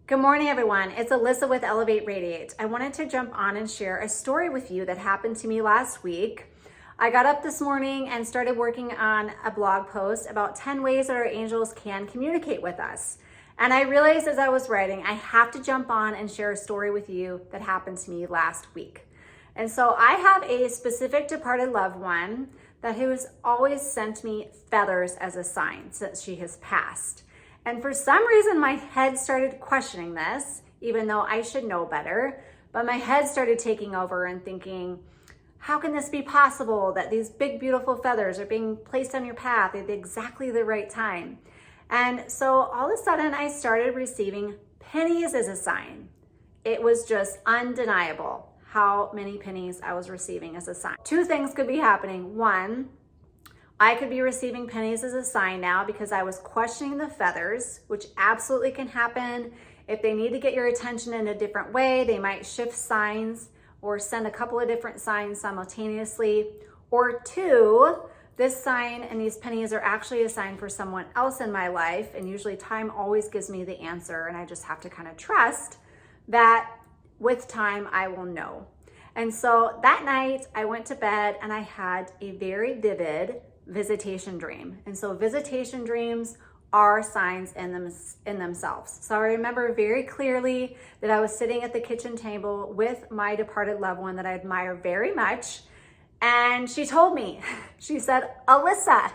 Good morning, everyone. It's Alyssa with Elevate Radiate. I wanted to jump on and share a story with you that happened to me last week. I got up this morning and started working on a blog post about 10 ways that our angels can communicate with us. And I realized as I was writing, I have to jump on and share a story with you that happened to me last week. And so I have a specific departed loved one that has always sent me feathers as a sign since she has passed. And for some reason, my head started questioning this, even though I should know better. But my head started taking over and thinking, how can this be possible that these big, beautiful feathers are being placed on your path at exactly the right time? And so all of a sudden, I started receiving pennies as a sign. It was just undeniable how many pennies I was receiving as a sign. Two things could be happening. One, I could be receiving pennies as a sign now because I was questioning the feathers, which absolutely can happen. If they need to get your attention in a different way, they might shift signs or send a couple of different signs simultaneously. Or two, this sign and these pennies are actually a sign for someone else in my life. And usually time always gives me the answer, and I just have to kind of trust that with time I will know. And so that night I went to bed and I had a very vivid visitation dream. And so visitation dreams are signs in themselves. So I remember very clearly that I was sitting at the kitchen table with my departed loved one that I admire very much. And she told me, she said, Alyssa,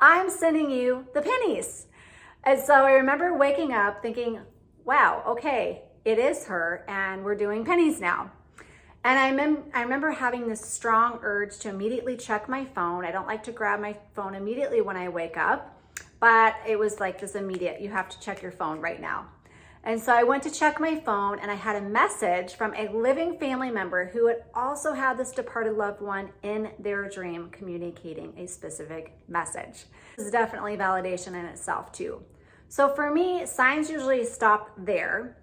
I'm sending you the pennies. And so I remember waking up thinking, wow, okay, it is her and we're doing pennies now. And I remember having this strong urge to immediately check my phone. I don't like to grab my phone immediately when I wake up, but it was like this immediate, you have to check your phone right now. And so I went to check my phone and I had a message from a living family member who had also had this departed loved one in their dream communicating a specific message. This is definitely validation in itself too. So for me, signs usually stop there.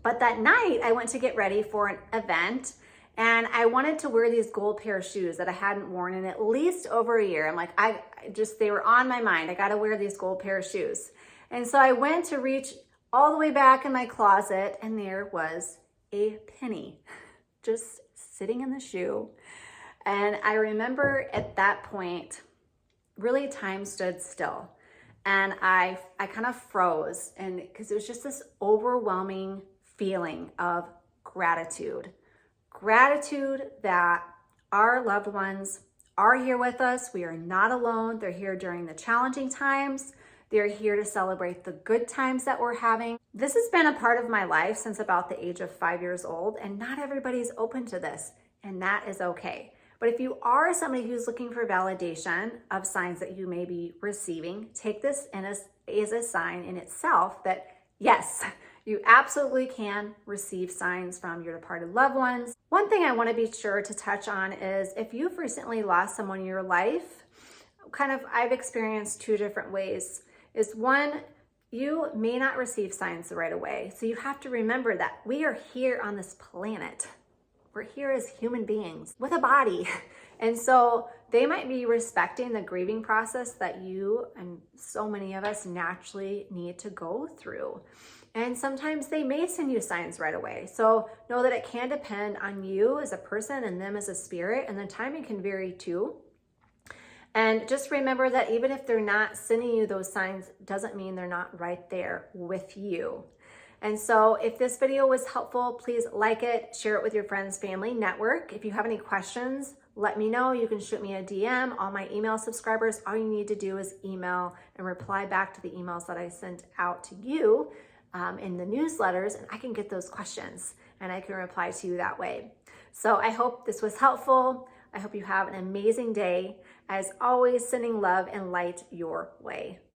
But that night I went to get ready for an event and I wanted to wear these gold pair of shoes that I hadn't worn in at least over a year. I'm like, they were on my mind. I got to wear these gold pair of shoes. And so I went to reach all the way back in my closet and there was a penny just sitting in the shoe. And I remember at that point, really time stood still. And I kind of froze, and because it was just this overwhelming feeling of gratitude that our loved ones are here with us. We are not alone. They're here during the challenging times. They're here to celebrate the good times that we're having. This has been a part of my life since about the age of 5 years old, and not everybody's open to this, and that is okay. But if you are somebody who's looking for validation of signs that you may be receiving, take this as a sign in itself that yes, you absolutely can receive signs from your departed loved ones. One thing I want to be sure to touch on is if you've recently lost someone in your life, I've experienced two different ways. Is one, you may not receive signs right away. So you have to remember that we are here on this planet. We're here as human beings with a body. And so they might be respecting the grieving process that you and so many of us naturally need to go through. And sometimes they may send you signs right away. So know that it can depend on you as a person and them as a spirit, and the timing can vary too. And just remember that even if they're not sending you those signs, doesn't mean they're not right there with you. And so if this video was helpful, please like it, share it with your friends, family, network. If you have any questions, let me know. You can shoot me a DM. All my email subscribers, all you need to do is email and reply back to the emails that I sent out to you in the newsletters, and I can get those questions and I can reply to you that way. So I hope this was helpful. I hope you have an amazing day. As always, sending love and light your way.